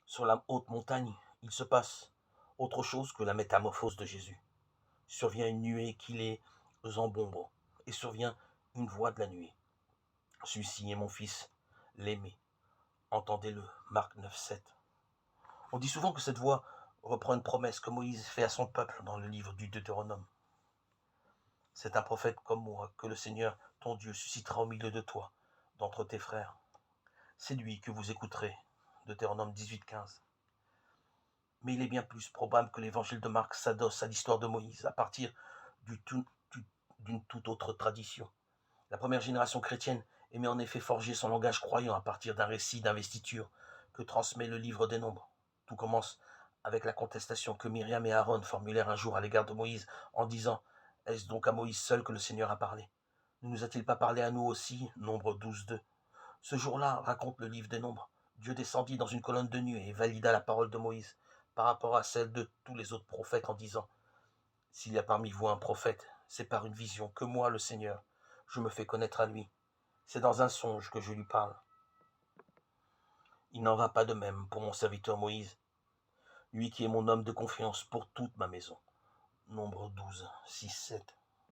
Sur la haute montagne, il se passe autre chose que la métamorphose de Jésus. Survient une nuée qui les embombre, et survient une voix de la nuit. Celui-ci est mon fils, l'aimé. Entendez-le. Marc 9, 7. On dit souvent que cette voix reprend une promesse que Moïse fait à son peuple dans le livre du Deutéronome. C'est un prophète comme moi que le Seigneur, ton Dieu, suscitera au milieu de toi, d'entre tes frères. C'est lui que vous écouterez. Deutéronome 18, 15. Mais il est bien plus probable que l'évangile de Marc s'adosse à l'histoire de Moïse à partir d'une toute autre tradition. La première génération chrétienne aimait en effet forger son langage croyant à partir d'un récit d'investiture que transmet le livre des Nombres. Tout commence avec la contestation que Myriam et Aaron formulèrent un jour à l'égard de Moïse en disant « Est-ce donc à Moïse seul que le Seigneur a parlé? Ne nous a-t-il pas parlé à nous aussi ?» Nombre 12, 2. Ce jour-là, raconte le livre des Nombres, Dieu descendit dans une colonne de nuée et valida la parole de Moïse par rapport à celle de tous les autres prophètes en disant « S'il y a parmi vous un prophète, c'est par une vision que moi, le Seigneur, je me fais connaître à lui. C'est dans un songe que je lui parle. Il n'en va pas de même pour mon serviteur Moïse, lui qui est mon homme de confiance pour toute ma maison. » Nombre 12, 6, 7.